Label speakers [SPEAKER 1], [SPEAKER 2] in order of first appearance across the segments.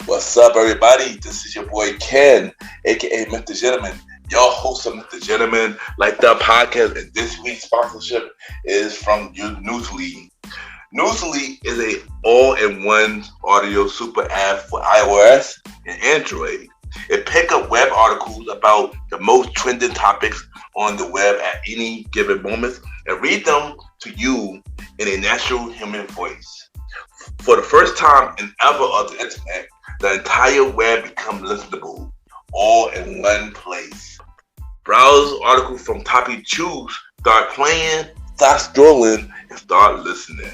[SPEAKER 1] What's up, everybody? This is your boy Ken, aka MrGentleman, your host of MrGentleman Like That podcast. And this week's sponsorship is from Newsly. Newsly is a all-in-one audio super app for iOS and Android. It picks up web articles about the most trending topics on the web at any given moment and read them to you in a natural human voice. For the first time in ever of the internet, the entire web becomes listenable, all in one place. Browse articles from topic choose, start playing, start scrolling, and start listening.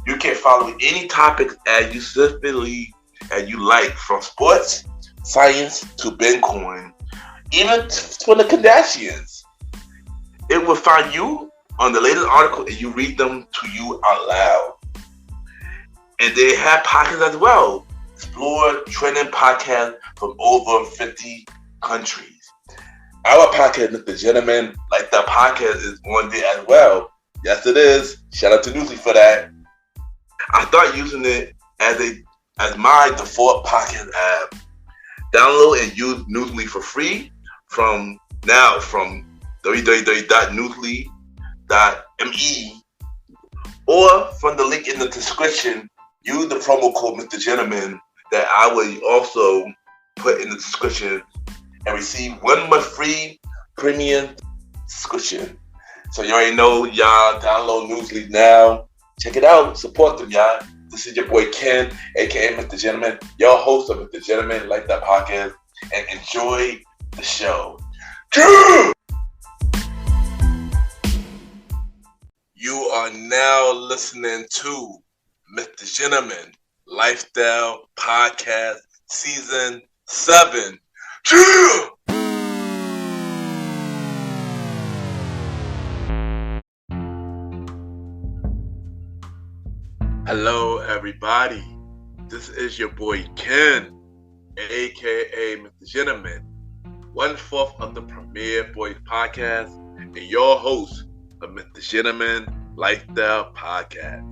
[SPEAKER 1] You can follow any topics as you specifically as you like, from sports, science to Bitcoin, even for the Kardashians. It will find you on the latest article and you read them to you out loud. And they have podcasts as well. Explore trending podcasts from over 50 countries. Our podcast, MrGentleman Like That podcast, is on there as well. Yes, it is. Shout out to Newsly for that. I started using it as my default podcast app. Download and use Newsly for free from www.newsly.me or from the link in the description. Use the promo code MrGentleman that I will also put in the description and receive 1 month free premium subscription. So you already know, y'all, download Newsly now. Check it out. Support them, y'all. This is your boy Ken, aka MrGentleman, your host of MrGentleman Like That podcast, and enjoy the show. You are now listening to MrGentleman Lifestyle Podcast Season 7. Hello, everybody. This is your boy Ken, aka MrGentleman, 1/4 of the Premier Boys Podcast, and your host of MrGentleman Lifestyle Podcast.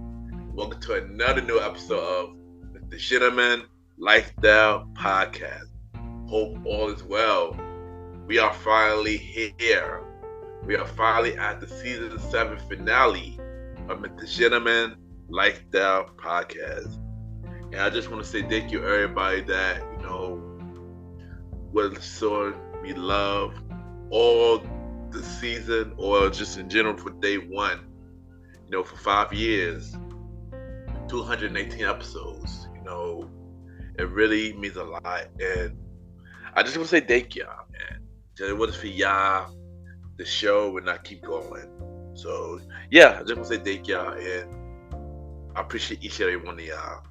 [SPEAKER 1] Welcome to another new episode of MrGentleman Lifestyle Podcast. Hope all is well. We are finally here. We are finally at the season 7 finale of MrGentleman Lifestyle Podcast. And I just want to say thank you everybody that, was showing me love all the season or just in general for day one. For 5 years, 218 episodes. It really means a lot. And I just want to say thank y'all, man. If it wasn't for y'all, the show would not keep going. So yeah, I just want to say thank y'all, and I appreciate each and every one of y'all.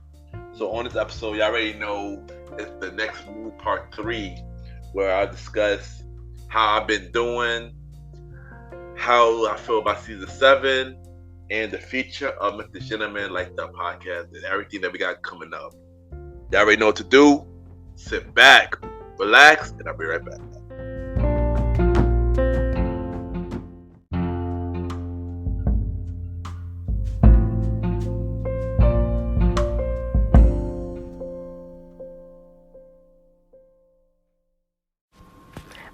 [SPEAKER 1] So on this episode, y'all already know it's the next move, part 3, where I discuss how I've been doing, how I feel about season 7, and the future of MrGentleman Like That podcast, and everything that we got coming up. Y'all already know what to do. Sit back, relax, and I'll be right back.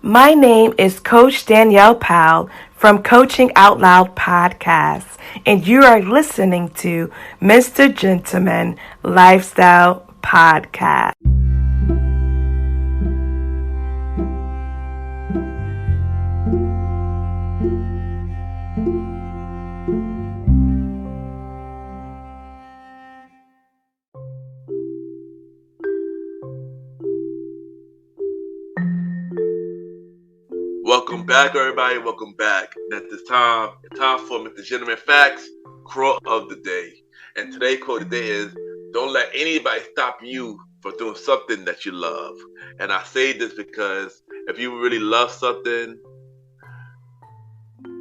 [SPEAKER 2] My name is Coach Danielle Powell from Coaching Out Loud Podcast, and you are listening to MrGentleman Lifestyle Podcast.
[SPEAKER 1] Welcome back, everybody. Welcome back. And at this time, it's time for MrGentleman Facts, quote of the day. And today's quote of the day is, don't let anybody stop you from doing something that you love. And I say this because if you really love something,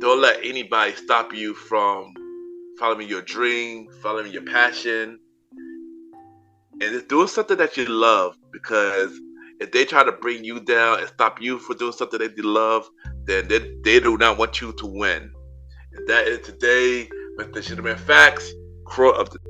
[SPEAKER 1] don't let anybody stop you from following your dream, following your passion, and just doing something that you love. Because if they try to bring you down and stop you from doing something that you love, then they do not want you to win. And that is today MrGentleman Facts, quote of the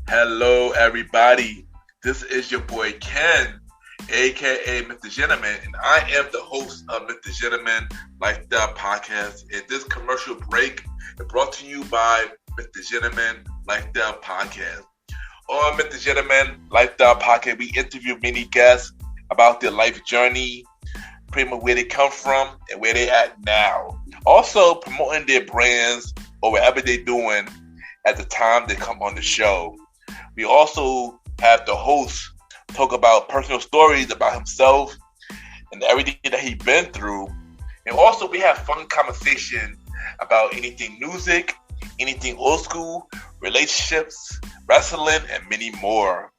[SPEAKER 1] Hello, everybody. This is your boy Ken, aka MrGentleman, and I am the host of MrGentleman Lifestyle Podcast. And this commercial break is brought to you by MrGentleman Lifestyle Podcast. On MrGentleman Lifestyle Podcast, we interview many guests about their life journey, pretty much where they come from and where they at now. Also promoting their brands or whatever they're doing at the time they come on the show. We also have the host talk about personal stories about himself and everything that he's been through. And also we have fun conversation about anything music, anything old school, relationships, wrestling, and many more.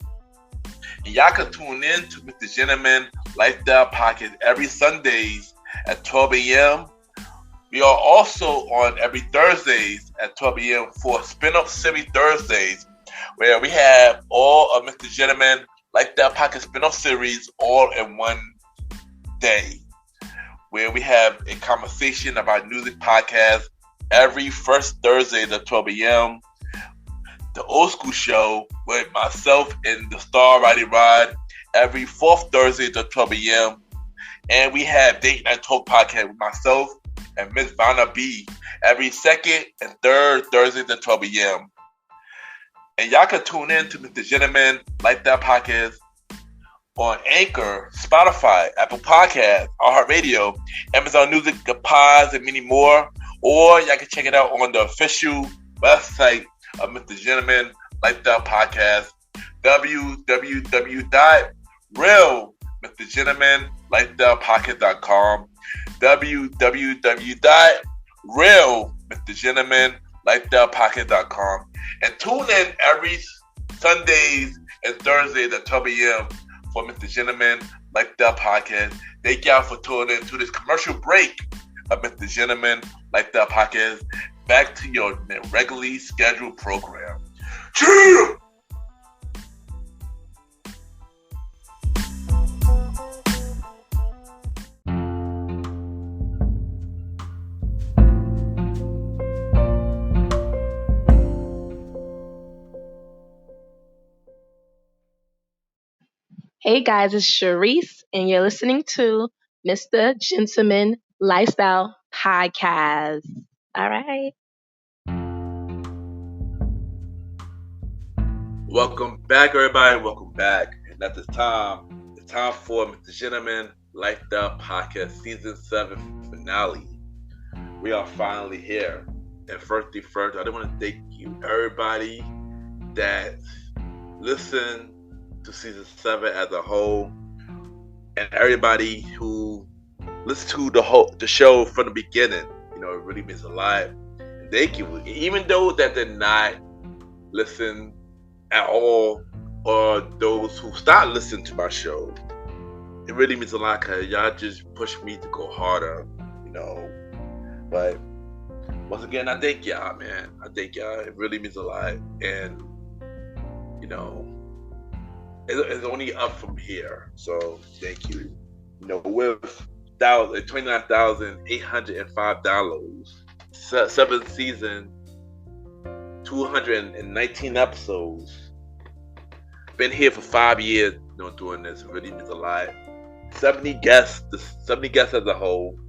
[SPEAKER 1] And y'all can tune in to MrGentleman Lifestyle Podcast every Sundays at 12 a.m. We are also on every Thursdays at 12 a.m. for Spinoff Series Thursdays, where we have all of MrGentleman Lifestyle Podcast Spinoff series all in one day, where we have a conversation about music podcast every first Thursday at 12 a.m. The Old School Show with myself and the Star Riding Rod every fourth Thursday at 12 a.m. And we have Date Night Talk Podcast with myself and Miss Vanna B every second and third Thursdays at 12 a.m. And y'all can tune in to MrGentleman Lifestyle Podcast on Anchor, Spotify, Apple Podcasts, iHeartRadio, Amazon Music, the Pods, and many more. Or y'all can check it out on the official website of MrGentleman Lifestyle Podcast, www.realmrgentlemanlifestylepodcast.com, www.realmrgentlemanlifestylepodcast.com. And tune in every Sundays and Thursdays at 12 a.m. for MrGentleman Lifestyle Podcast. Thank y'all for tuning in to this commercial break of MrGentleman Lifestyle Podcast. Back to your regularly scheduled program. Cheer!
[SPEAKER 3] Hey guys, it's Sharice, and you're listening to MrGentleman Lifestyle Podcast. All right.
[SPEAKER 1] Welcome back, everybody. Welcome back. And at this time, it's time for MrGentleman Lifestyle Podcast Season 7 finale. We are finally here. And first, I do want to thank you, everybody that listened to Season 7 as a whole, and everybody who listened to the show from the beginning. You know, it really means a lot. And thank you. Even though that did not listen at all, or those who stopped listening to my show, it really means a lot because y'all just push me to go harder, you know. But once again, I thank y'all, man. I thank y'all. It really means a lot. And, you know, it's only up from here. So thank you. You know, with 29,805 downloads, 7th season, 219 episodes. Been here for 5 years, you know, doing this. It really means a lot. 70 guests as a whole.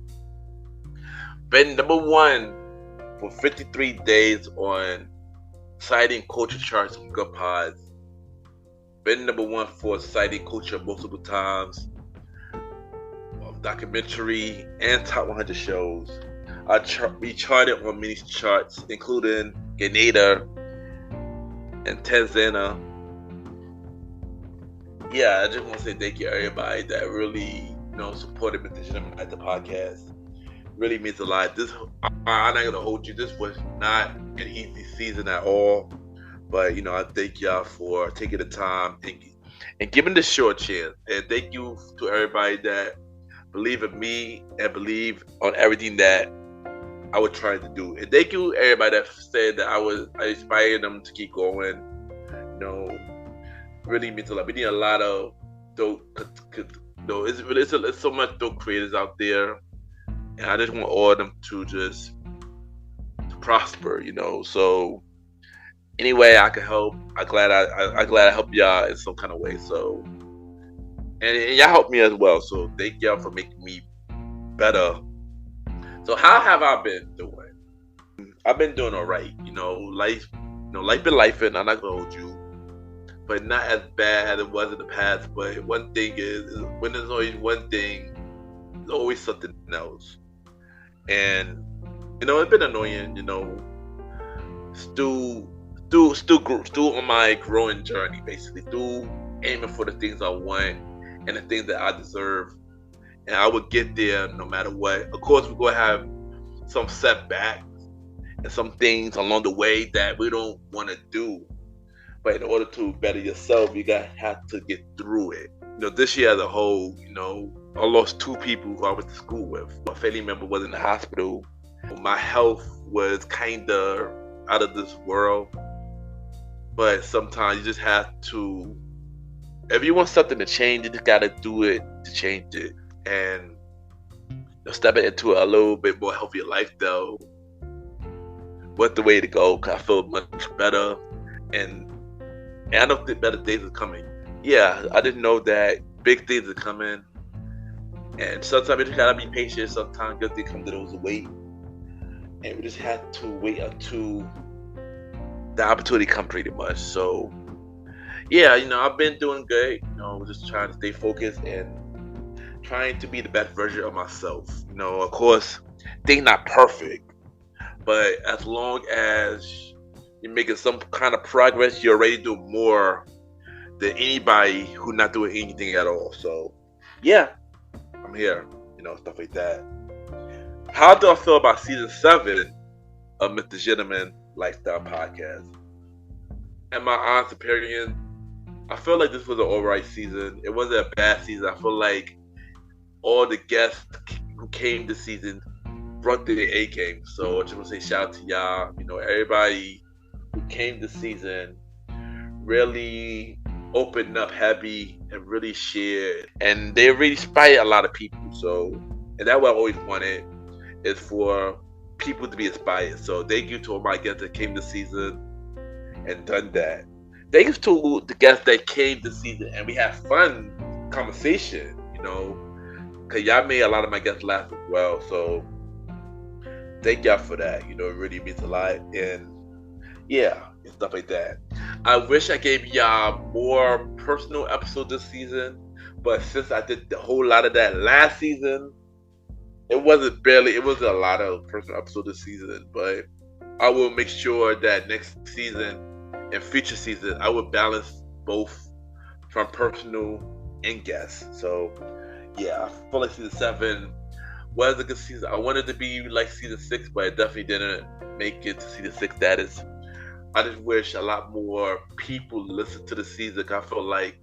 [SPEAKER 1] Been number one for 53 days on citing culture charts and good pods. Been number one for citing culture multiple times. Documentary and top 100 shows. We charted on many charts, including Grenada and Tanzania. Yeah, I just want to say thank you to everybody that really, you know, supported MrGentleman at the podcast. Really means a lot. I'm not gonna hold you. This was not an easy season at all, but you know, I thank y'all for taking the time and giving this show a chance. And thank you to everybody that believe in me and believe on everything that I was trying to do. And thank you everybody that said that I inspired them to keep going. You know, really means a lot. We need a lot of dope. It's so much dope creators out there, and I just want all of them to just prosper, So any way I can help, I'm glad I help y'all in some kind of way. So, and y'all help me as well. So thank y'all for making me better. So how have I been doing? I've been doing all right. Life been life, and I'm not gonna hold you, but not as bad as it was in the past. But one thing is when there's always one thing, there's always something else, and it's been annoying. Still on my growing journey, basically, still aiming for the things I want and the things that I deserve, and I would get there no matter what. Of course, we're gonna have some setbacks and some things along the way that we don't want to do, but in order to better yourself, you have to get through it. This year as a whole, I lost 2 people who I went to school with. My family member was in the hospital. My health was kind of out of this world. But sometimes you just have to, if you want something to change, you just got to do it to change it. And stepping into a little bit more healthier lifestyle was the way to go, because I feel much better. And I know that better days are coming. Yeah, I didn't know that big things are coming. And sometimes you just got to be patient. Sometimes good things come to those who wait. And we just have to wait until the opportunity come, pretty much. So yeah, I've been doing good, just trying to stay focused and trying to be the best version of myself. Of course, things not perfect, but as long as you're making some kind of progress, you're already doing more than anybody who's not doing anything at all. So yeah, I'm here, stuff like that. How do I feel about season 7 of MrGentleman Lifestyle Podcast? In my honest opinion, I feel like this was an alright season. It wasn't a bad season. I feel like all the guests who came this season brought their A game. So I just want to say shout out to y'all. Everybody who came this season really opened up heavy and really shared. And they really inspired a lot of people. So, and that's what I always wanted, is for people to be inspired. So thank you to all my guests that came this season and done that. Thank you to the guests that came this season and we had fun conversation, because y'all made a lot of my guests laugh as well. So thank y'all for that. It really means a lot. And yeah, and stuff like that. I wish I gave y'all more personal episodes this season, but since I did the whole lot of that last season, it wasn't a lot of personal episodes this season. But I will make sure that next season and future season I will balance both from personal and guests. So yeah, I feel like season 7 was a good season. I wanted to be like season 6, but it definitely didn't make it to season 6 status. I just wish a lot more people listened to the season. I feel like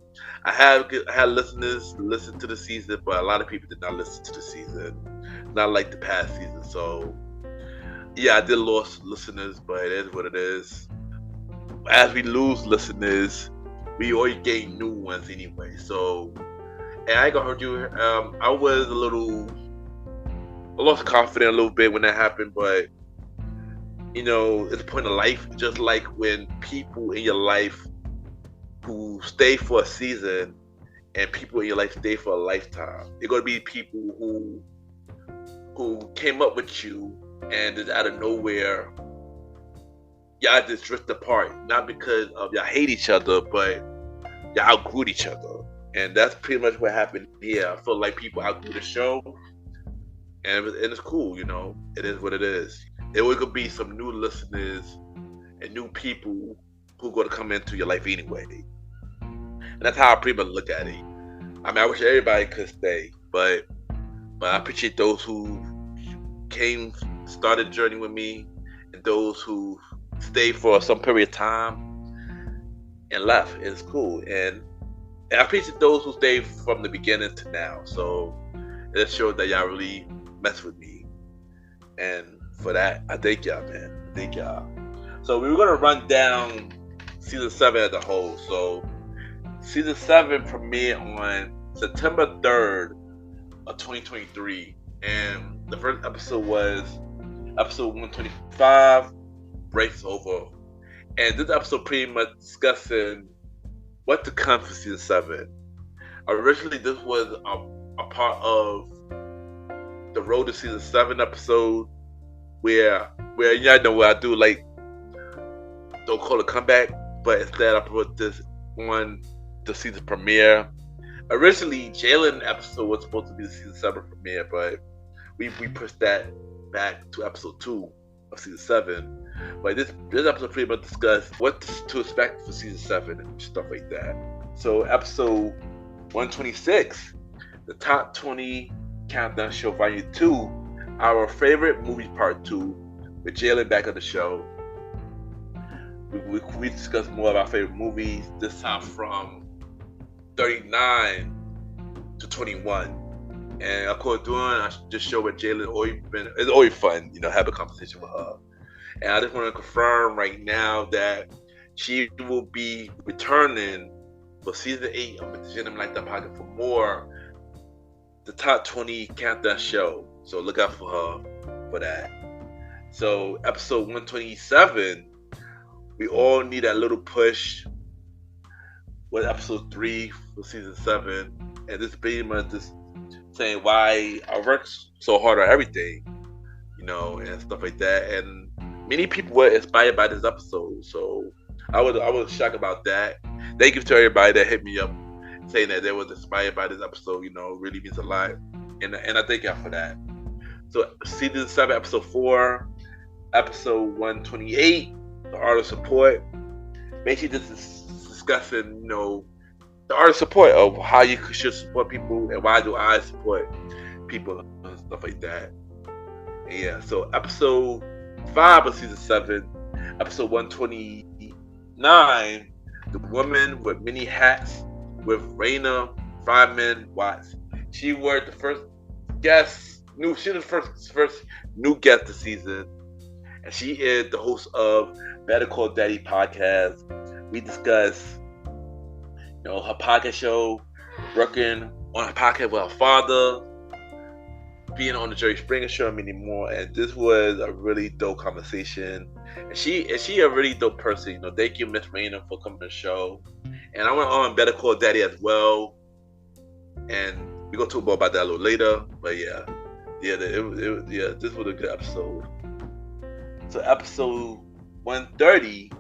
[SPEAKER 1] I had listeners listen to the season, but a lot of people did not listen to the season, not like the past season. So yeah, I did lose listeners, but it is what it is. As we lose listeners, we always gain new ones anyway. So, and I ain't gonna hurt you. I was I lost confidence a little bit when that happened, but it's a point of life. Just like when people in your life who stay for a season and people in your life stay for a lifetime, they're gonna be people who came up with you and just out of nowhere y'all just drift apart, not because of y'all hate each other, but y'all outgrew each other. And that's pretty much what happened here. I feel like people outgrew the show, and it's cool, it is what it is. There will be some new listeners and new people who are going to come into your life anyway. And that's how I pretty much look at it. I mean, I wish everybody could stay, but I appreciate those who started the journey with me, and those who stayed for some period of time and left. It's cool. And I appreciate those who stayed from the beginning to now. So it shows that y'all really mess with me. And for that, I thank y'all, man. I thank y'all. So we were going to run down season 7 as a whole. So Season 7 premiered on September 3rd of 2023. And the first episode was episode 125, Breaks Over. And this episode pretty much discussing what to come for Season 7. Originally, this was a part of the Road to Season 7 episode where y'all know what I do, like, don't call it comeback, but instead I put this on the season premiere. Originally, Jalen episode was supposed to be the Season 7 premiere, but we pushed that back to episode 2 of Season 7. But this episode pretty much discussed what to expect for Season 7 and stuff like that. So episode 126, the Top 20 Countdown Show Volume 2, our favorite movies Part 2, with Jalen back on the show. We discussed more of our favorite movies, this time from 39 to 21. And of course, doing this show with Jalen, it's always fun, have a conversation with her. And I just want to confirm right now that she will be returning for Season 8 of MrGentleman Like That Podcast for more, the Top 20 Countdown Show. So look out for her for that. So episode 127, we all need that little push with episode 3 for Season 7. And this pretty much just saying why I work so hard on everything, and stuff like that. And many people were inspired by this episode, so I was shocked about that. Thank you to everybody that hit me up saying that they was inspired by this episode. Really means a lot, and I thank y'all for that. So Season 7, episode 4, episode 128, the art of support. Basically, this is discussing, the art of support of how you should support people and why do I support people and stuff like that. And yeah, so episode 5 of Season 7, episode 129, The Woman with Many Hats, with Raina Friedman Watts. She was the first guest. She was the first new guest this season, and she is the host of Better Call Daddy podcast. We discuss, her podcast show, working on her podcast with her father, being on the Jerry Springer show, and many more. And this was a really dope conversation. And she a really dope person. Thank you, Miss Raina, for coming to the show. And I went on Better Call Daddy as well. And we're gonna talk more about that a little later. But this was a good episode. So episode 130,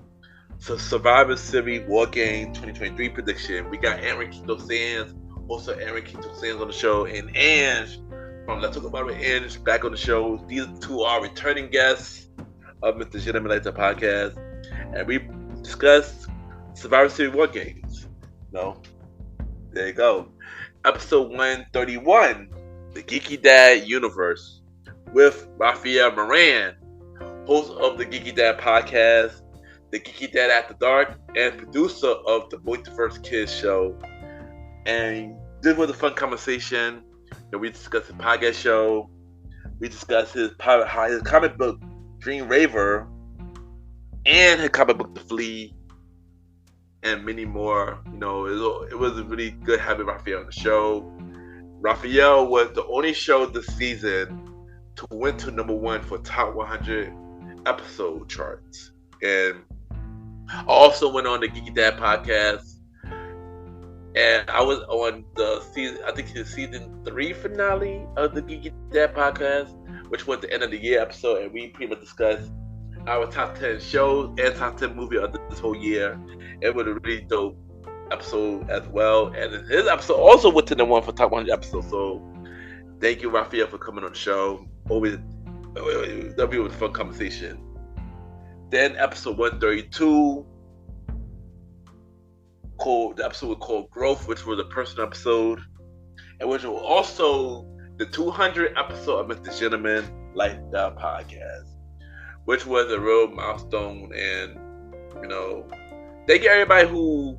[SPEAKER 1] so Survivor Series War Game 2023 prediction. We got Aaron Quito Sands, also Aaron Quito Sands on the show, and Ange from Let's Talk About It with Ange back on the show. These two are returning guests of MrGentleman Like That Podcast, and we discussed Survivor Series War Games. There you go. Episode 131, the Geeky Dad Universe, with Rafael Moran, host of the Geeky Dad Podcast, the Geeky Dad After Dark, and producer of the Boy to First Kids show. And this was a fun conversation. We discussed his podcast show. We discussed his comic book, Dream Raver, and his comic book, The Flea, and many more. It was really good having Raphael on the show. Raphael was the only show this season to win to number 1 for top 100 episode charts. And I also went on the Geeky Dad podcast, and I was on the season, I think the season 3 finale of the Geeky Dad podcast, which was the end of the year episode, and we pretty much discussed our top 10 shows and top 10 movies of this whole year. It was a really dope episode as well, and his episode also went to the 1 for top 100 episodes. So thank you, Raphael, for coming on the show. That'll be a fun conversation. Then episode 132, the episode was called Growth, which was a personal episode, and which was also the 200th episode of MrGentleman Like That Podcast, which was a real milestone. And thank you everybody who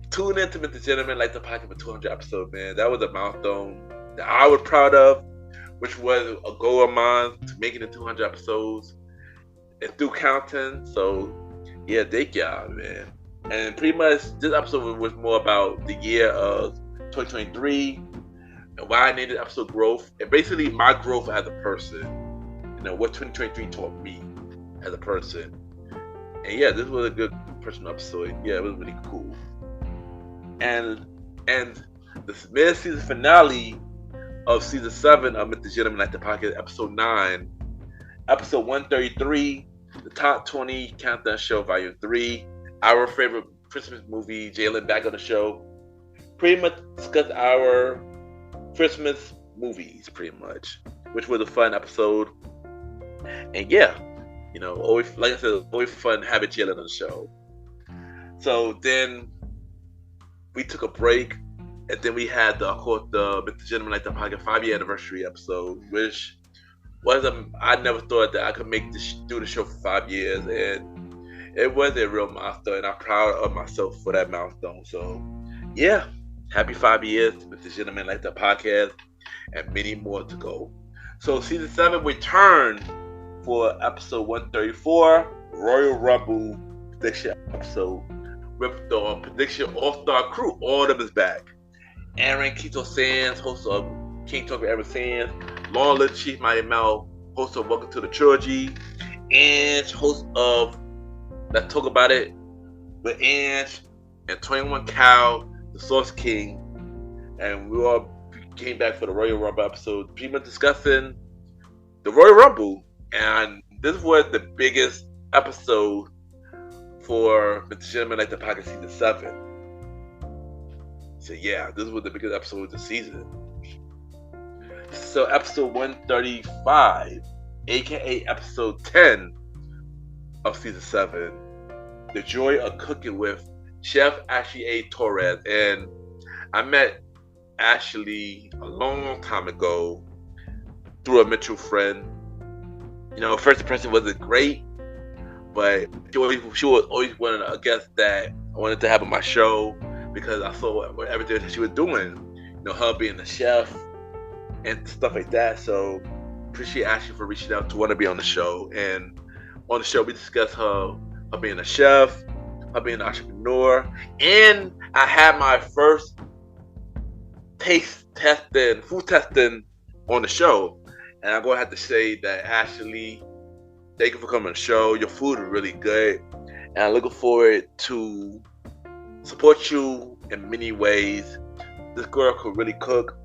[SPEAKER 1] tuned into MrGentleman Like That Podcast for 200 episodes, man. That was a milestone that I was proud of, which was a goal of mine to making it 200 episodes and through counting. So yeah, thank y'all, man. And pretty much this episode was more about the year of 2023 and why I named it episode growth, and basically my growth as a person. What 2023 taught me as a person. And yeah, this was a good personal episode. Yeah, it was really cool. And the mid-season finale of season 7 of MrGentleman Like the Podcast, episode 9, episode 133, the top 20 countdown show, volume 3, our favorite Christmas movie, Jalen back on the show. Pretty much discuss our Christmas movies, pretty much, which was a fun episode. And yeah, always, like I said, always fun having Jalen on the show. So then we took a break, and then we had the MrGentleman Like the Podcast 5-year anniversary episode, which was I never thought that I could do the show for 5 years, and it was a real milestone, and I'm proud of myself for that milestone. So yeah, happy 5 years to MrGentleman Like the Podcast, and many more to go. So season 7 returned for episode 134, Royal Rumble prediction episode, with the prediction all-star crew. All of them is back. Aaron Keto Sands, host of King Talk with Aaron Sands, Long Live Chief Mighty Mel, host of Welcome to the Trilogy, and host of Let's Talk About It with Ange, and 21 Cal, the Source King. And we all came back for the Royal Rumble episode, pretty much discussing the Royal Rumble. And this was the biggest episode for MrGentleman Like the Podcast season 7. So yeah, this was the biggest episode of the season. So episode 135, aka episode 10 of season 7, The Joy of Cooking with Chef Ashley A. Torres. And I met Ashley a long time ago through a mutual friend. First impression wasn't great, but she was always one of the guests that I wanted to have on my show, because I saw everything that she was doing, her being a chef and stuff like that. So appreciate Ashley for reaching out to want to be on the show. And on the show we discussed her being a chef, her being an entrepreneur, and I had my first food testing on the show. And I'm going to have to say that, Ashley, thank you for coming on the show. Your food is really good. And I'm looking forward to support you in many ways. This girl could really cook.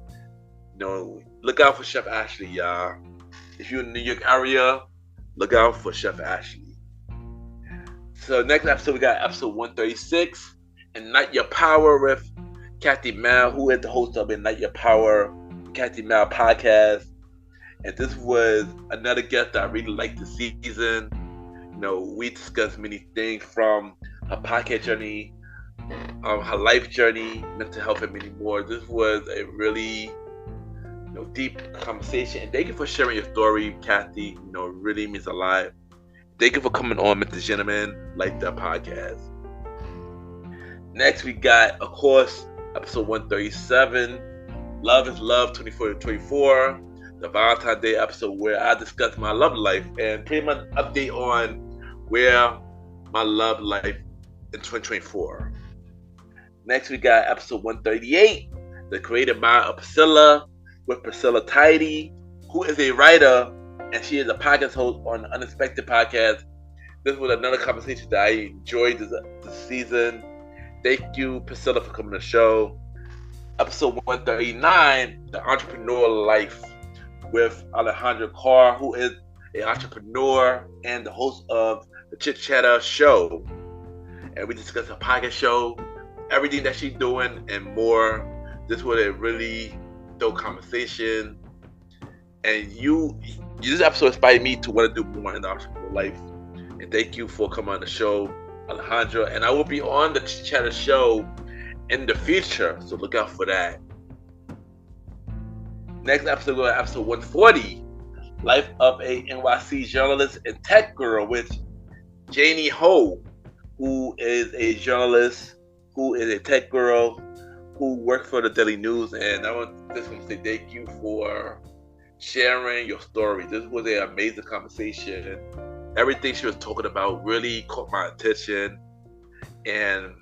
[SPEAKER 1] Look out for Chef Ashley, y'all. If you're in the New York area, look out for Chef Ashley. So next episode, we got episode 136, Ignite Your Power with Kathy Mal, who is the host of Ignite Your Power, Kathy Mal podcast. And this was another guest that I really liked this season. We discussed many things from her podcast journey, her life journey, mental health, and many more. This was a really deep conversation. And thank you for sharing your story, Kathy. It really means a lot. Thank you for coming on MrGentleman Like the Podcast. Next, we got, of course, episode 137, Love is Love 24-24. The Valentine's Day episode where I discuss my love life and pretty much update on where my love life in 2024. Next, we got episode 138, The Creative Mind of Priscilla, with Priscilla Tidy, who is a writer, and she is a podcast host on the Unexpected Podcast. This was another conversation that I enjoyed this season. Thank you, Priscilla, for coming to the show. Episode 139, The Entrepreneur Life, with Alejandra Carr, who is an entrepreneur and the host of the Chit Chatter show. And we discussed her podcast show, everything that she's doing, and more. This was a really dope conversation. And this episode inspired me to want to do more in the entrepreneur life. And thank you for coming on the show, Alejandra. And I will be on the Chit Chatter show in the future, so look out for that. Next episode, we're at episode 140, Life of a NYC Journalist and Tech Girl, with Janie Ho, who is a journalist, who is a tech girl, who works for the Daily News. And I just want to say thank you for sharing your story. This was an amazing conversation. Everything she was talking about really caught my attention. And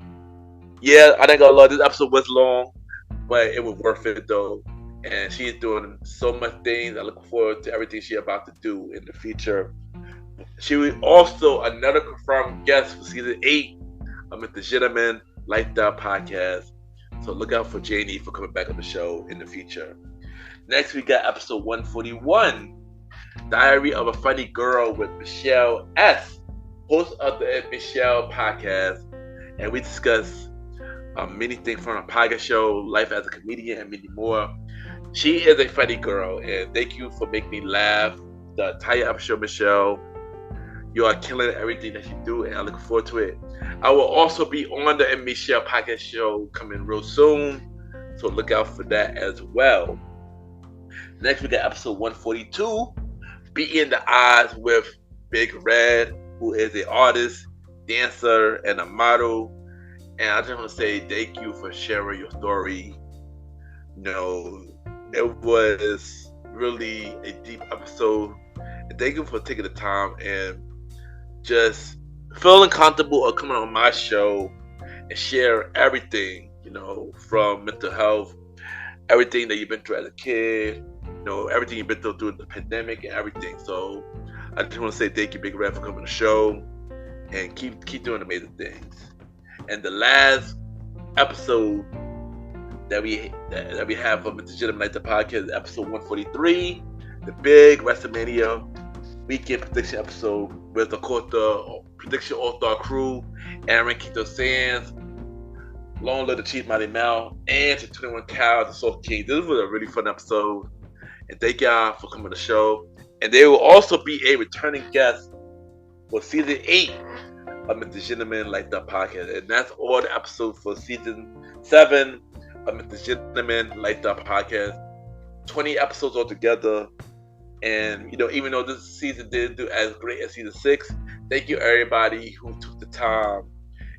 [SPEAKER 1] yeah, I think a lot. This episode was long, but it was worth it though. And she's doing so much things. I look forward to everything she's about to do in the future. She was also another confirmed guest for season 8 of MrGentleman Lifestyle Podcast. So look out for Janie for coming back on the show in the future. Next, we got episode 141, Diary of a Funny Girl with Michelle S., host of the Michelle Podcast. And we discuss many things from a podcast show, life as a comedian, and many more. She is a funny girl, and thank you for making me laugh the entire episode, Michelle. You are killing everything that you do, and I look forward to it. I will also be on the Michelle Podcast show coming real soon, so look out for that as well. Next, we got episode 142, Beating the Odds with Big Red, who is an artist, dancer, and a model. And I just want to say thank you for sharing your story. You know, it was really a deep episode. And thank you for taking the time and just feeling comfortable or coming on my show and share everything, you know, from mental health, everything that you've been through as a kid, you know, everything you've been through during the pandemic and everything. So I just want to say thank you, Big Red, for coming on the show and keep doing amazing things. And the last episode that we have from MrGentleman Like the Podcast, episode 143, the big WrestleMania weekend prediction episode with, of course, the prediction all-star crew, Aaron Quito Sands, Long Live the Chief Mighty Mel, and the 21 Cows, the Soul King. This was a really fun episode, and thank y'all for coming to the show. And they will also be a returning guest for season 8 of MrGentleman Like the Podcast, and that's all the episodes for season 7 of MrGentleman Like the Podcast. 20 episodes altogether. And, you know, even though this season didn't do as great as season 6, thank you everybody who took the time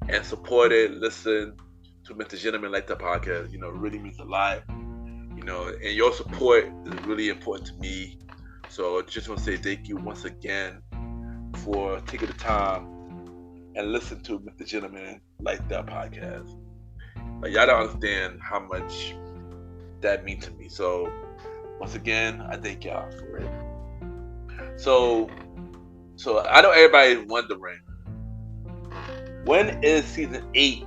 [SPEAKER 1] and supported, listened to MrGentleman Like the Podcast. You know, it really means a lot. You know, and your support is really important to me. So I just want to say thank you once again for taking the time and listen to MrGentleman Like that Podcast. Like, y'all don't understand how much that means to me. So once again, I thank y'all for it. So I know everybody's wondering, when is season 8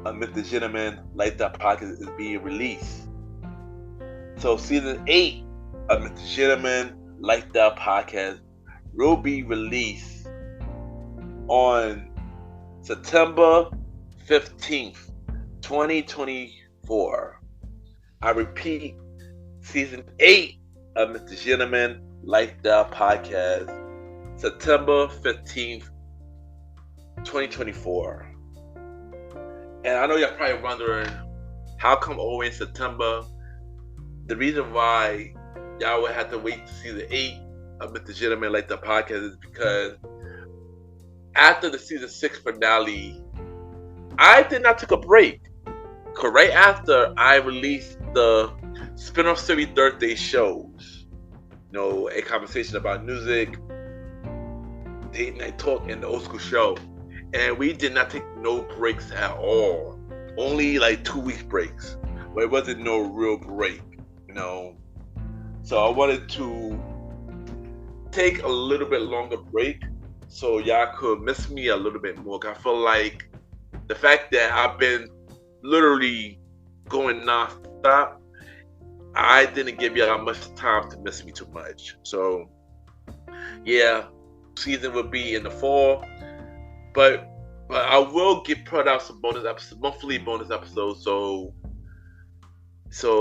[SPEAKER 1] of MrGentleman Like that Podcast is being released? So season 8 of MrGentleman Like that Podcast will be released on September 15th, 2024. I repeat, season 8 of MrGentleman Like that Podcast, September 15th, 2024. And I know y'all probably wondering, how come always September? The reason why y'all would have to wait to season 8 of MrGentleman Like that Podcast is because after the season 6 finale, I did not take a break. Cause right after I released the Spinoff series Thursday shows, you know, a conversation about music, date night talk, and the old school show, and we did not take no breaks at all. Only like 2 weeks breaks, but it wasn't no real break, you know. So I wanted to take a little bit longer break so y'all could miss me a little bit more. I feel like the fact that I've been literally going non-stop, I didn't give y'all much time to miss me too much. So yeah, season will be in the fall, but I will put out some bonus episodes, monthly bonus episodes, so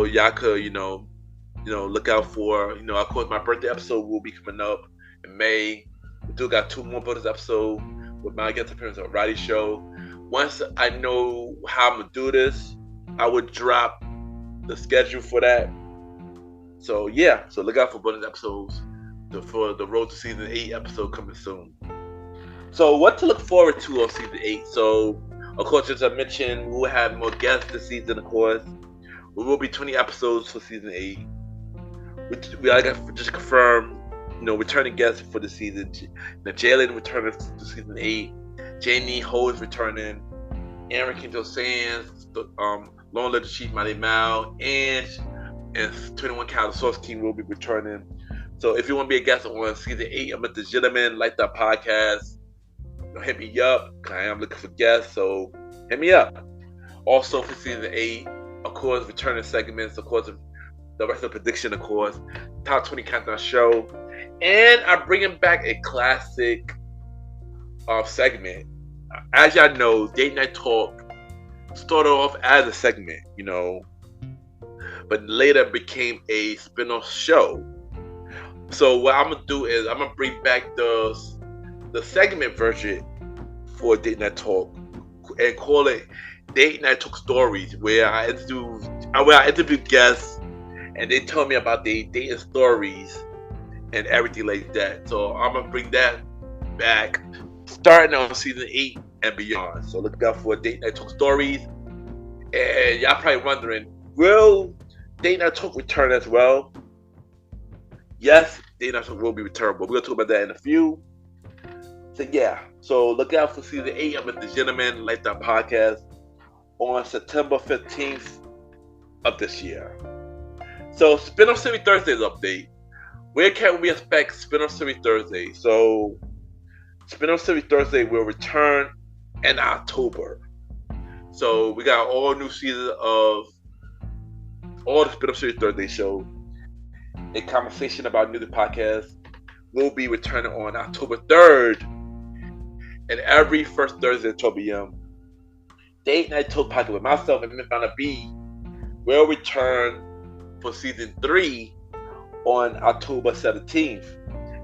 [SPEAKER 1] y'all could, you know, look out for, you know, of course my birthday episode will be coming up in May. We do got 2 more bonus episodes with my guest appearance on Roddy's show. Once I know how I'm gonna do this, I would drop the schedule for that. So yeah, so look out for bonus episodes for the Road to Season 8 episode coming soon. So what to look forward to on Season 8? So of course, as I mentioned, we will have more guests this season. Of course, we will be 20 episodes for Season 8. I got just confirmed, you know, returning guests for the season. Now Jalen returning to Season 8. Janie Ho is returning. Aaron Kinto Sands, Long Live the Chief Mighty Mal, and 21 Cal the Source King will be returning. So if you want to be a guest on season 8 of MrGentleman, like that podcast, hit me up. I am looking for guests, so hit me up. Also for season 8, of course, returning segments, of course, the rest of the prediction, of course, top 20 countdown show, and I'm bringing back a classic segment. As y'all know, Date Night Talk started off as a segment, but later became a spin-off show. So what I'm gonna do is I'm gonna bring back the segment version for Date Night Talk and call it Date Night Talk Stories, where I interview guests and they tell me about their dating stories and everything like that. So I'm gonna bring that back starting on season 8 and beyond. So look out for Date Night Talk Stories. And y'all probably wondering, will Date Night Talk return as well? Yes, Date Night Talk will be returned, but we're gonna talk about that in a few. So yeah, so look out for season 8 of MrGentleman Lifestyle Podcast on September 15th of this year. So Spinoff Series Thursdays update. Where can we expect Spinoff Series Thursday? So Spinoff Series Thursday will return in October. So we got all new seasons of all the Spinoff Series Thursday show. A conversation about music podcast will be returning on October 3rd. And every first Thursday at 12 p.m. Date Night Talk podcast with myself and Miss Vanna B will return for season 3 on October 17th.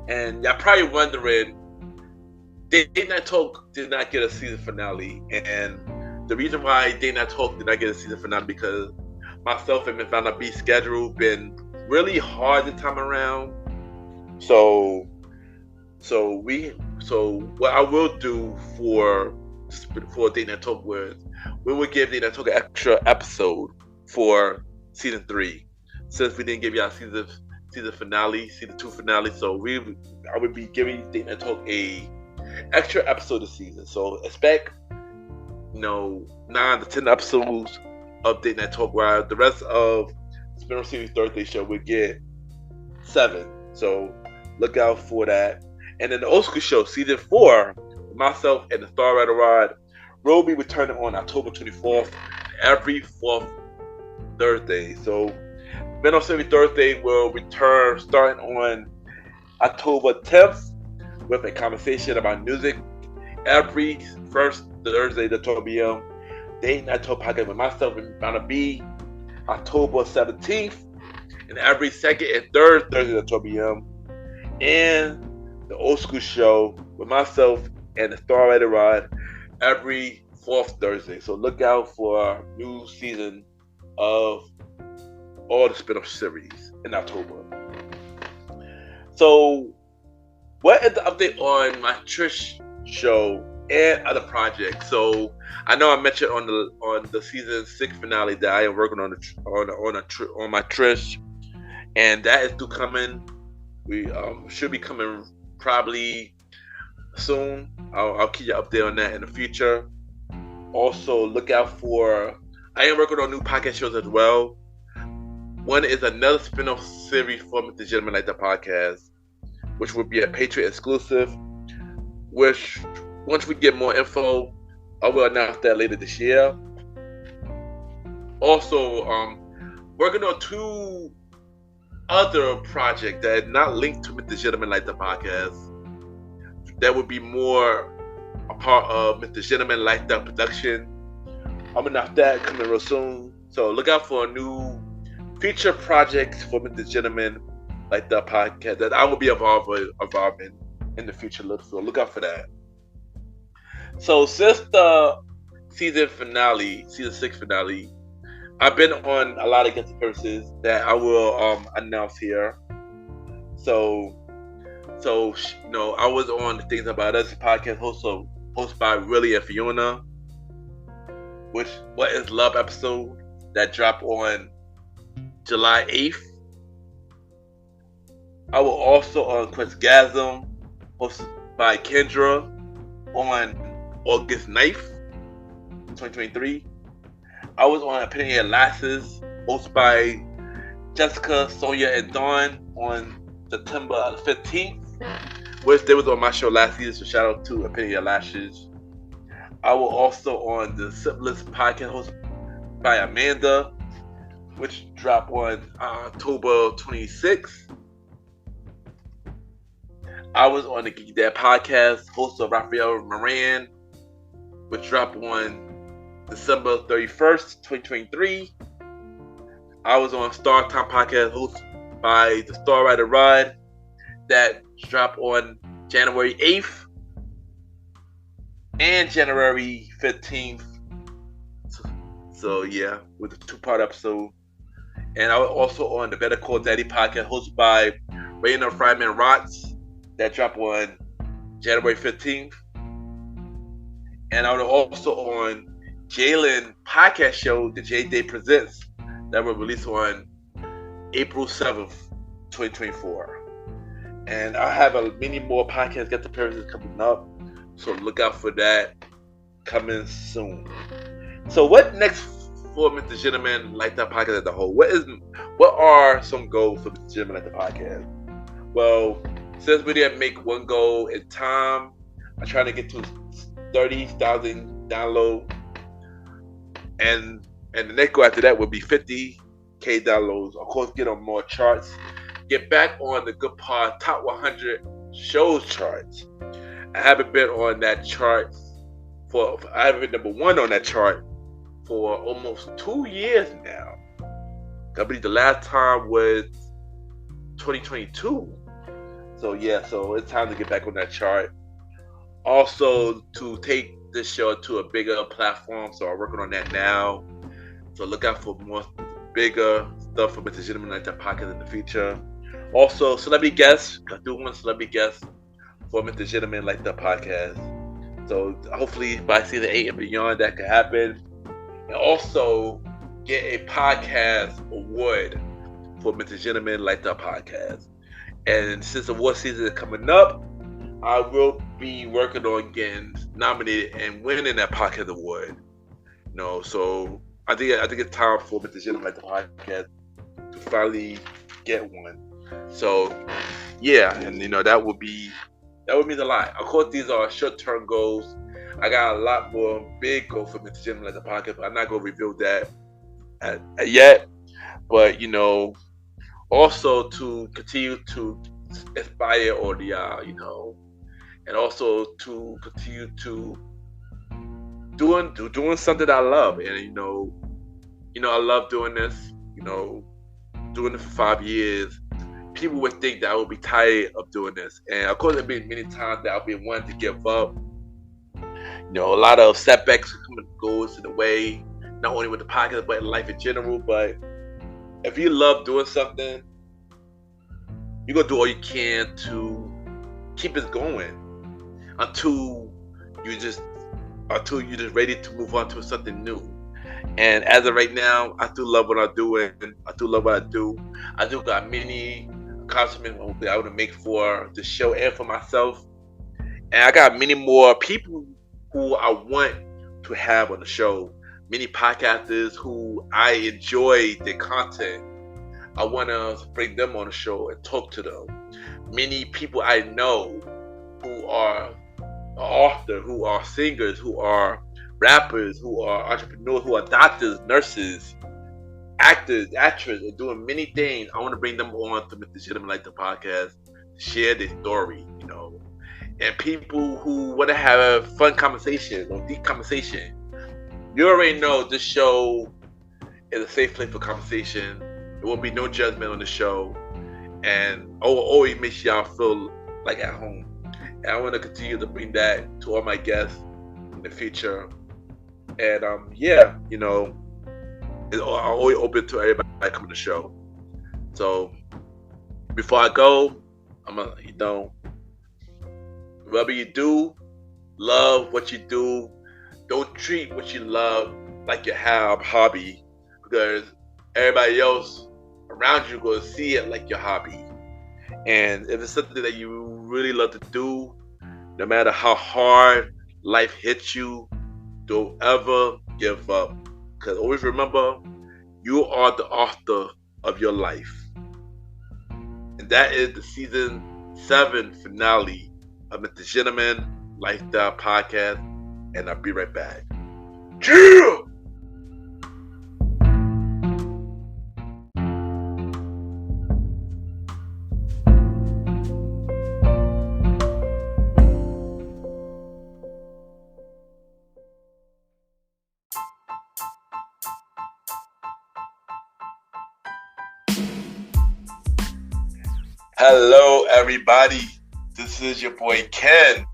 [SPEAKER 1] And y'all probably wondering, Date Night Talk did not get a season finale. And the reason why Date Night Talk did not get a season finale because myself and Miss Vanna B's schedule been really hard this time around. So what I will do for Date Night Talk was we will give Date Night Talk an extra episode for season 3, since we didn't give y'all season finale, season 2 finale. So I would be giving Date Night Talk a extra episode this season. So expect 9 to 10 episodes of Date Night Talk, while the rest of Spinoff Series Thursday show will get 7. So look out for that. And then the Old School Show season 4, myself and the Star Rider Rod will be returning on October 24th every 4th Thursday. So Spinoff Series Thursday will return starting on October 10th with a conversation about music every first Thursday at 12 p.m. Date Night Talk podcast with myself and Vanna B October 17th, and every second and third Thursday at 12 p.m. and the Old School Show with myself and the Star Rider Rod every 4th Thursday. So look out for a new season of all the spin-off series in October. So what is the update on my Trish show and other projects? So I know I mentioned on the season 6 finale that I am working on my Trish, and that is still coming. We should be coming probably soon. I'll keep you updated on that in the future. Also, look out for, I am working on new podcast shows as well. One is another spin-off series for MrGentleman Like the Podcast, which will be a Patreon exclusive, which once we get more info, I will announce that later this year. Also, working on 2 other project that is not linked to MrGentleman Like the Podcast. That would be more a part of MrGentleman Lifestyle production. I'm gonna have that coming real soon. So look out for a new feature projects for MrGentleman Like the Podcast that I will be evolving in the future. So look out for that. So since the season 6 finale, I've been on a lot of guest appearances that I will announce here. So I was on the Things About Us podcast hosted by Willie and Fiona, which What Is Love episode that dropped on July 8th. I will also on Questgasm hosted by Kendra on August 9th. 2023. I was on Opinion and Lashes, hosted by Jessica, Sonia, and Dawn on September 15th, which they was on my show last year, so shout out to Opinion and Lashes. I was also on the Simplest podcast hosted by Amanda, which dropped on October 26th. I was on the Geek Dad podcast, hosted by Raphael Moran, which dropped on December 31st, 2023. I was on Star Time podcast, hosted by the Star Rider Rod, that dropped on January 8th and January 15th. So yeah, with a 2-part episode. And I was also on the Better Call Daddy podcast, hosted by Raina Fryman Rotz, that dropped on January 15th. And I was also on Jalen podcast show, The J Day Presents, that will release on April 7th, 2024. And I have many more podcast guest appearances coming up, so look out for that coming soon. So what next for Mr. Gentleman Like That podcast as a whole? What are some goals for Mr. Gentleman Like That podcast? Well, since we didn't make one goal in time, I'm trying to get to 30,000 downloads, and the next goal after that would be 50K downloads. Of course, get on more charts, get back on the Good Pod Top 100 shows charts. I haven't been on that chart I haven't been number one on that chart for almost 2 years now. I believe the last time was 2022. So yeah, so it's time to get back on that chart. Also, to take this show to a bigger platform, so I'm working on that now. So look out for more bigger stuff for Mr. Gentleman Like That podcast in the future. Also, celebrity guests. I do want celebrity guests for Mr. Gentleman Like That podcast. So hopefully by season 8 and beyond, that could happen. And also get a podcast award for Mr. Gentleman Like That podcast. And since award season is coming up, I will be working on getting nominated and winning that podcast award. So I think it's time for Mr. Gentleman Like That podcast to finally get one. So yeah, and that would mean a lot. Of course, these are short-term goals. I got a lot more big goals for Mr. Gentleman Like That podcast, but I'm not gonna reveal that yet. But also to continue to inspire audio, and also to continue to doing something that I love. And I love doing this. Doing it for 5 years. People would think that I would be tired of doing this, and of course, there have been many times that I've been wanting to give up. A lot of setbacks come and goes in the way, not only with the podcast but in life in general. But if you love doing something, you're gonna do all you can to keep it going until you're just ready to move on to something new. And as of right now, I do love what I'm doing. I do love what I do. I do got many accomplishments I want to make for the show and for myself. And I got many more people who I want to have on the show. Many podcasters who I enjoy their content. I want to bring them on the show and talk to them. Many people I know who are authors, who are singers, who are rappers, who are entrepreneurs, who are doctors, nurses, actors, actresses, and doing many things. I want to bring them on to Mr. Gentleman Like The podcast, share their story, and people who want to have a fun conversation or deep conversation. You already know this show is a safe place for conversation. There won't be no judgment on the show, and I will always make y'all feel like at home. And I want to continue to bring that to all my guests in the future. And I'm always open to everybody that come to the show. So before I go, I'm gonna, whatever you do, love what you do. Don't treat what you love like your hobby, because everybody else around you going to see it like your hobby. And if it's something that you really love to do, no matter how hard life hits you, don't ever give up. Because always remember, you are the author of your life. And that is the season 7 finale of Mr. Gentleman Lifestyle Podcast. And I'll be right back. Yeah! Hello, everybody. This is your boy Ken,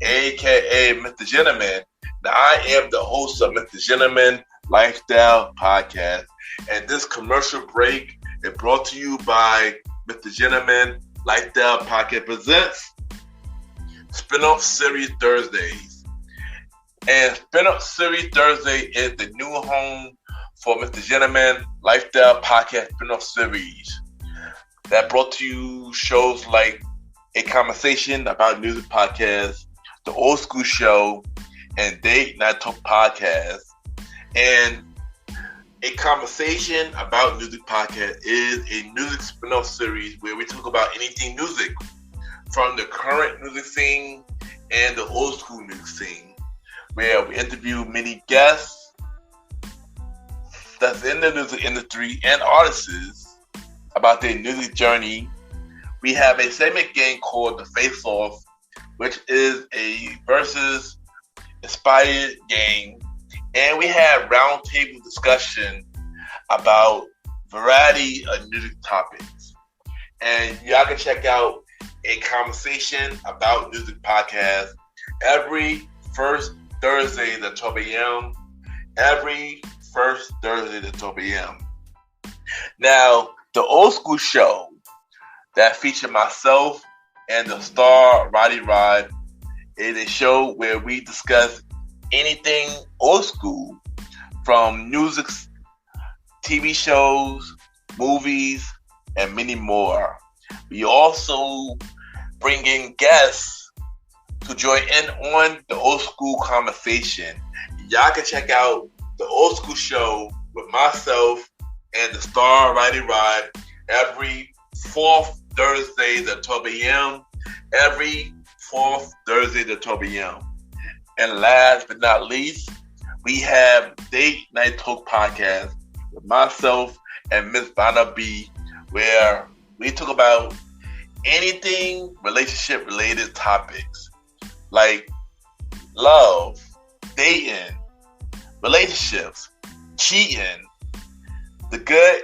[SPEAKER 1] aka Mr. Gentleman. Now, I am the host of Mr. Gentleman Lifestyle Podcast, and this commercial break is brought to you by Mr. Gentleman Lifestyle Podcast presents Spinoff Series Thursdays. And Spinoff Series Thursday is the new home for Mr. Gentleman Lifestyle Podcast Spinoff Series. That brought to you shows like A Conversation About Music Podcast, The Old School Show, and Date Night Talk Podcast. And A Conversation About Music Podcast is a music spin-off series where we talk about anything music, from the current music scene and the old school music scene, where we interview many guests that's in the music industry and artists about their music journey. We have a segment game called the Face Off, which is a versus inspired game, and we have roundtable discussion about variety of music topics. And y'all can check out A Conversation About Music Podcast every first Thursday at 12 a.m. Every first Thursday at 12 a.m. Now, the Old School Show that featured myself and the star Roddy Rod is a show where we discuss anything old school, from music, TV shows, movies, and many more. We also bring in guests to join in on the old school conversation. Y'all can check out the Old School Show with myself and the star Roddy Rod every fourth Thursday at 12 a.m. Every fourth Thursday at 12 a.m. And last but not least, we have Date Night Talk Podcast with myself and Miss Vanna B, where we talk about anything relationship related topics like love, dating, relationships, cheating, the good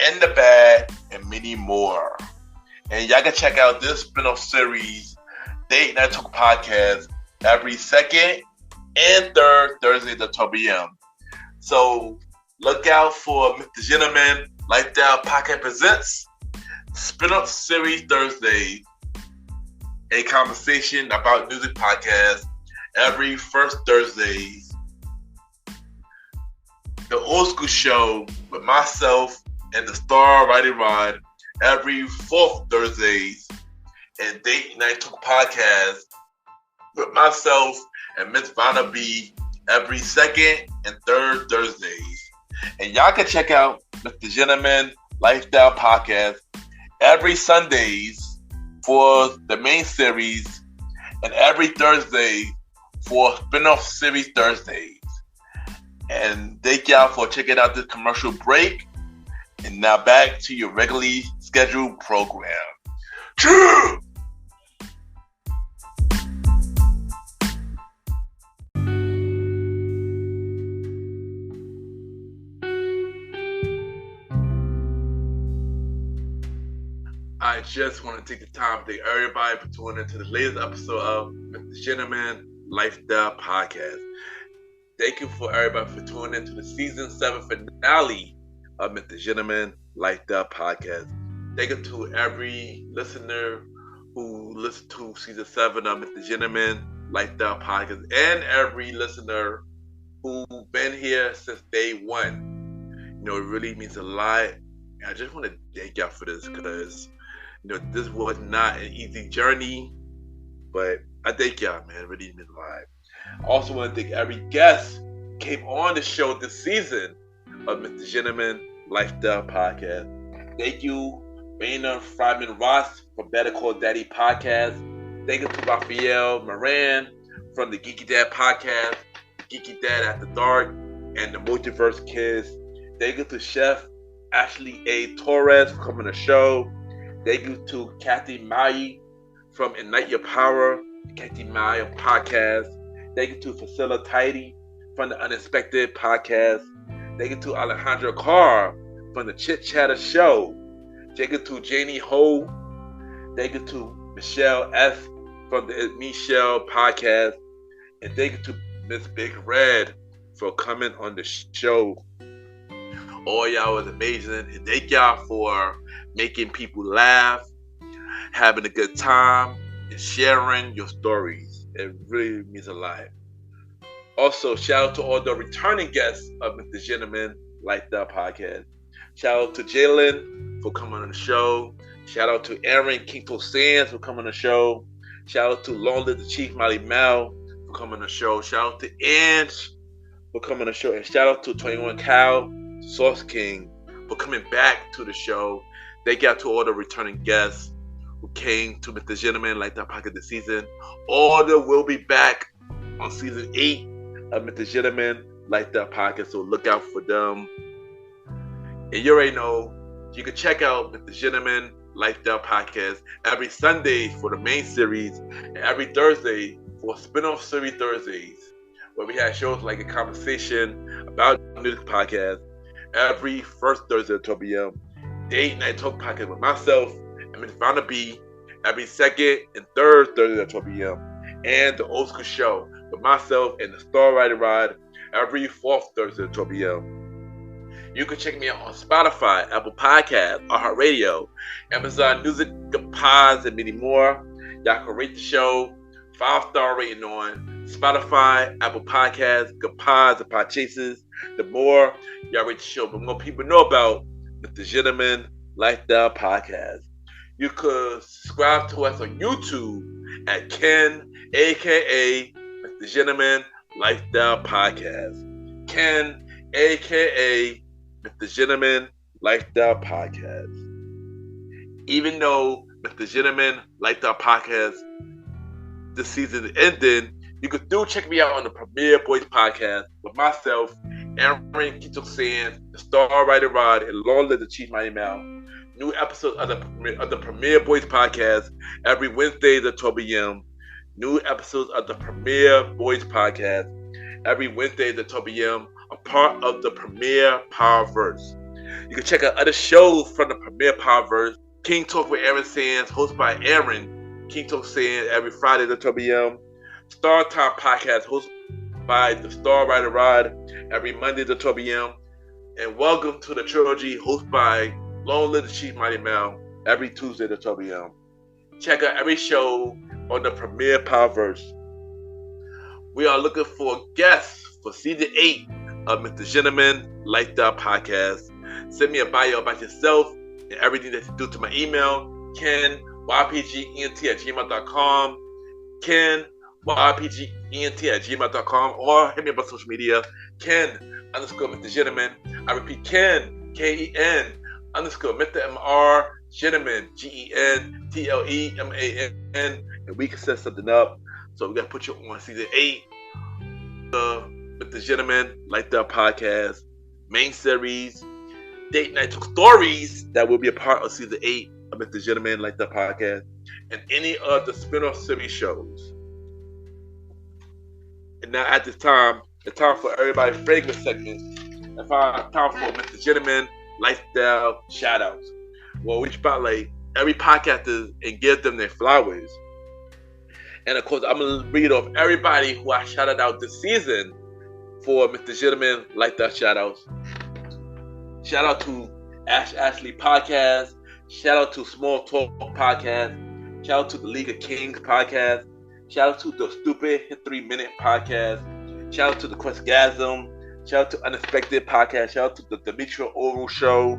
[SPEAKER 1] and the bad, and many more. And y'all can check out this spin-off series, Date Night Talk Podcast, every second and third Thursday at 12 p.m. So look out for Mr. Gentleman Lifestyle Podcast presents Spin-off Series Thursday, A Conversation About Music Podcast every first Thursdays. The Old School Show with myself and the star Roddy Rod every fourth Thursdays, and Date Night Talk Podcast with myself and Miss Vanna B every second and third Thursdays. And y'all can check out Mr. Gentleman Lifestyle Podcast every Sundays for the main series and every Thursday for spin-off series Thursdays. And thank y'all for checking out this commercial break. And now back to your regularly scheduled program. True! I just want to take the time to thank everybody for tuning into the latest episode of Mr. Gentleman Lifestyle Podcast. Thank you for everybody for tuning into the season 7 finale of Mr. Gentleman Lifestyle Podcast. Thank you to every listener who listened to season 7 of Mr. Gentleman Lifestyle Podcast, and every listener who's been here since day one. You know, it really means a lot. And I just want to thank y'all for this, because you know, this was not an easy journey, but I thank y'all, man. It really means a lot. I also want to thank every guest came on the show this season of Mr. Gentleman Lifestyle Podcast. Thank you, Raina Fryman Ross from Better Call Daddy Podcast. Thank you to Raphael Moran from the Geeky Dad Podcast, Geeky Dad After Dark, and the Multiverse Kids. Thank you to Chef Ashley A. Torres for coming to the show. Thank you to Kathy Mai from Ignite Your Power, Kathy Mai Podcast. Thank you to Priscilla Tidy from the Unexpected Podcast. Thank you to Alejandra Carr from the Chit Chatter Show. Thank you to Janie Ho. Thank you to Michelle S. from the Michelle Podcast. And thank you to Miss Big Red for coming on the show. All y'all was amazing. And thank y'all for making people laugh, having a good time, and sharing your stories. It really means a lot. Also, shout out to all the returning guests of Mr. Gentleman Lifestyle Podcast. Shout out to Jalen for coming on the show. Shout out to Aaron Kinto Sands for coming on the show. Shout out to Long Live the Chief Molly Mel for coming on the show. Shout out to Ange for coming on the show. And shout out to 21 Cal, Sauce King for coming back to the show. Thank you to all the returning guests who came to Mr. Gentleman Lifestyle Podcast this season. All the will be back on season 8 of Mr. Gentleman Lifestyle Podcast, so look out for them. And you already know, you can check out Mr. Gentleman Lifestyle Podcast every Sunday for the main series and every Thursday for Spinoff series Thursdays, where we have shows like a conversation about music podcast every first Thursday at 12 p.m. Date Night Talk Podcast with myself and Ms. Vanna B every second and third Thursday at 12 p.m. And the Old School Show with myself and the Star Rider Ride every fourth Thursday at 12 p.m. You can check me out on Spotify, Apple Podcasts, iHeartRadio, Amazon Music, Good Pods, and many more. Y'all can rate the show 5-star rating on Spotify, Apple Podcasts, Good Pods, and Podchasers. The more y'all rate the show, the more people know about the Gentleman Lifestyle Podcast. You could subscribe to us on YouTube at Ken, aka Mr. Gentleman Lifestyle Podcast. Ken, aka Mr. Gentleman Lifestyle Podcast. Even though Mr. Gentleman Lifestyle Podcast this season is ending, you can still check me out on the Premier Boys Podcast with myself, Aaron Kito Sands, the Star Rider Rod, and Long Live the Chief Mighty Mal. New episodes of the Premier Boys Podcast every Wednesday at 12 p.m. New episodes of the Premier Boys Podcast every Wednesday at 12 p.m. a part of the Premier Powerverse. You can check out other shows from the Premier Powerverse. King Talk with Aaron Sands, hosted by Aaron King Talk Sands every Friday at 12 p.m. Star Time Podcast, hosted by the Star Rider Rod every Monday at 12 p.m. And Welcome to the Trilogy, hosted by Long Live the Chief Mighty Mal every Tuesday at 12 p.m. Check out every show on the Premier Powerverse. We are looking for guests for season 8 of Mr. Gentleman Lifestyle Podcast. Send me a bio about yourself and everything that you do to my email, kenypgent@gmail.com, kenypgent@gmail.com, or hit me up on social media, Ken_Mr. Gentleman. I repeat, Ken, Ken _Mr. MR Gentleman, GENTLEMAN, and we can set something up. So we got to put you on season 8 with the Gentleman Lifestyle Podcast main series, Date Night Talk Stories that will be a part of season 8 of Mr. Gentleman Lifestyle Podcast, and any of the spin-off series shows. And now at this time, it's time for everybody's favorite segment. It's time for Mr. Gentleman Lifestyle Shoutouts. Well, we spotlight every podcaster and give them their flowers. And of course, I'm going to read off everybody who I shouted out this season for Mr. Gentleman Lifestyle Shoutouts. Shout out to Ashley Podcast. Shout out to Small Talk Podcast. Shout out to the League of Kings Podcast. Shout out to the Stupid Hit 3 Minute Podcast. Shout out to the Questgasm. Shout out to Unexpected Podcast. Shout out to the Demetria Oral Show.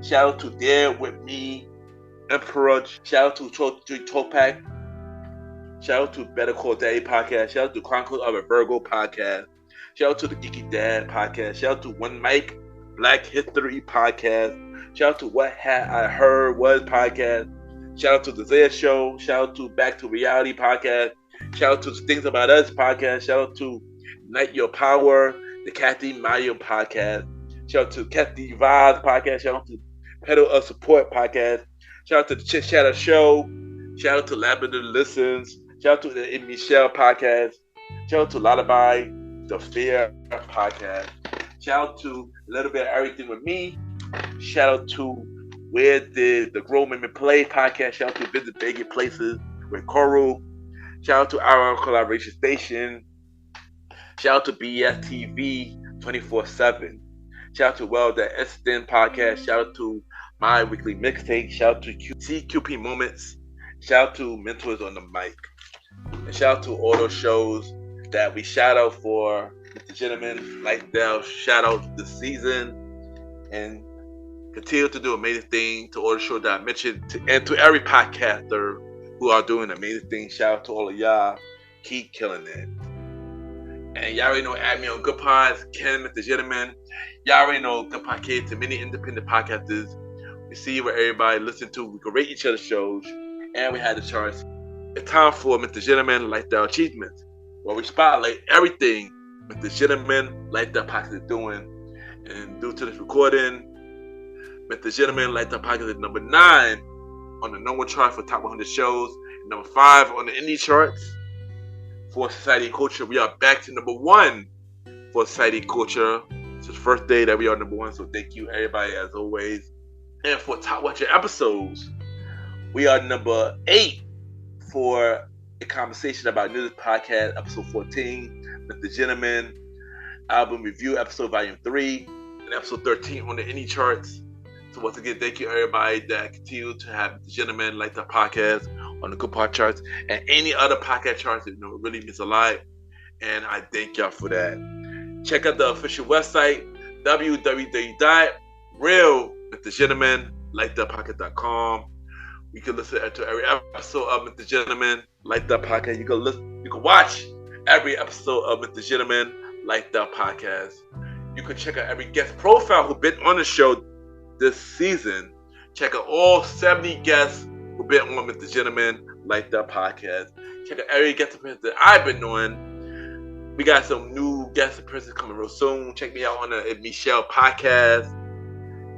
[SPEAKER 1] Shout out to Dare With Me, Emperor. Shout out to Topak. Shout out to Better Call Daddy Podcast. Shout out to Chronicles of a Virgo Podcast. Shout out to the Geeky Dad podcast. Shout out to One Mic Black History podcast. Shout out to What Had I Heard Was podcast. Shout out to the Zaya Show. Shout out to Back to Reality podcast. Shout out to Things About Us podcast. Shout out to Ignite Your Power, the Kathy Mayo podcast. Shout out to Kathy Vibes podcast. Shout out to Pedal of Support podcast. Shout out to the Chit Chatter Show. Shout out to Lavender Listens. Shout out to the Michelle podcast. Shout out to Lullaby, the Fear podcast. Shout out to A Little Bit of Everything with me. Shout out to Where Did the Grown Women Play podcast. Shout out to Visit Vegas Places with Coral. Shout out to our collaboration station. Shout out to BSTV 24/7. Shout out to Well That Instant podcast. Shout out to My Weekly Mixtape. Shout out to CQP Moments. Shout out to Mentors on the Mic. And shout out to all those shows that we shout out for Mr. Gentleman, Lifestyle, shout out this season, and continue to do amazing things to all the shows that I mentioned, and to every podcaster who are doing amazing things. Shout out to all of y'all. Keep killing it. And y'all already know, add me on Good Pods, Ken, Mr. Gentleman. Y'all already know Good Podcast to many independent podcasters. We see what everybody listen to. We can rate each other's shows, and we had the charts. It's time for Mr. Gentleman Lifestyle Achievements, where we spotlight everything Mr. Gentleman Lifestyle Podcast is doing. And due to this recording, Mr. Gentleman Lifestyle Podcast is number 9 on the number chart for top 100 shows, and number 5 on the indie charts. For Society and Culture, we are back to number 1 for Society and Culture. It's the first day that we are number 1, so thank you everybody as always. And for Top 100 episodes, we are number 8 for A Conversation About Music podcast, episode 14, Mr. Gentleman album review, episode volume 3, and episode 13 on the indie charts. So once again, thank you everybody that continue to have Mr. Gentleman like the podcast on the Good Pod charts and any other podcast charts. It really means a lot, and I thank y'all for that. Check out the official website, www.realmrgentlemanlikethepodcast.com. You can listen to every episode of Mr. Gentleman Like the Podcast. You can watch every episode of Mr. Gentleman Like the Podcast. You can check out every guest profile who's been on the show this season. Check out all 70 guests who've been on Mr. Gentleman Like the Podcast. Check out every guest appearance that I've been on. We got some new guest appearances coming real soon. Check me out on the Michelle podcast.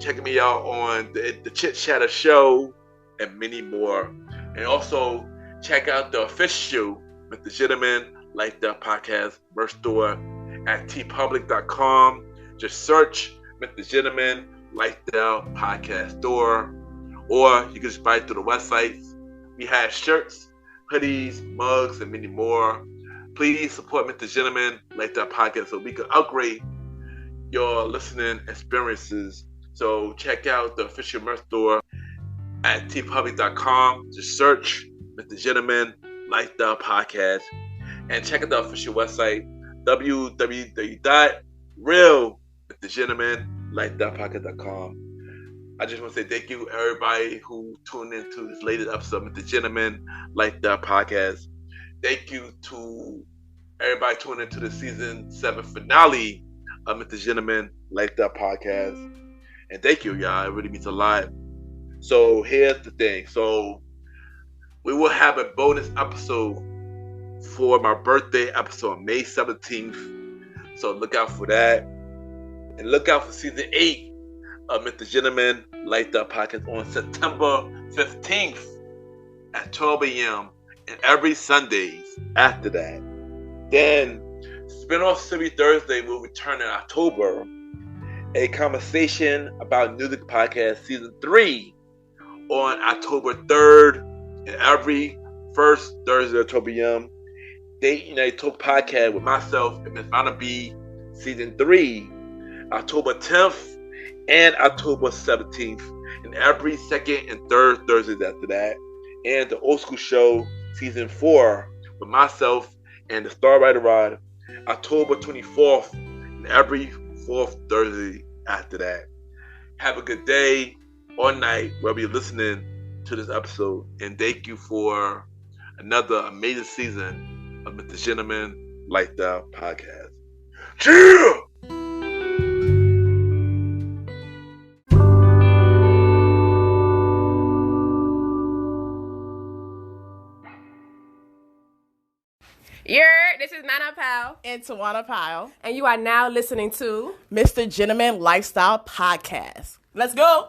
[SPEAKER 1] Check me out on the Chit Chatter Show, and many more. And also check out the official Mr. Gentleman Like the Podcast merch store at tpublic.com. Just search Mr. Gentleman Like the Podcast store, or you can just buy it through the website. We have shirts, hoodies, mugs, and many more. Please support Mr. Gentleman Like the Podcast so we can upgrade your listening experiences. So check out the official merch store at tpublic.com. Just search Mr. Gentleman Like the Podcast, and check out the official website, www.realmrgentlemanlikethepodcast.com. I just want to say thank you everybody who tuned into this latest episode of Mr. Gentleman Like the Podcast. Thank you to everybody tuning into the season 7 finale of Mr. Gentleman Like the Podcast. And thank you, y'all. It really means a lot. So here's the thing. So we will have a bonus episode for my birthday episode on May 17th. So look out for that. And look out for season 8 of Mr. Gentleman Like the Podcast on September 15th at 12 a.m. and every Sundays after that. Then Spinoff Series Thursday will return in October. A Conversation About Music podcast season 3 on October 3rd and every first Thursday at 12 p.m. Date United Talk podcast with myself and Miss Vanna B season 3, October 10th and October 17th, and every second and third Thursdays after that. And the Old School Show season 4 with myself and the Star Rider Rod, October 24th and every fourth Thursday after that. Have a good day or night wherever you're listening to this episode, and thank you for another amazing season of Mr. Gentleman Like the Podcast. Chill.
[SPEAKER 4] This is Nana Powell.
[SPEAKER 5] And Tawana Pyle.
[SPEAKER 4] And you are now listening to
[SPEAKER 5] MrGentleman Lifestyle Podcast. Let's go.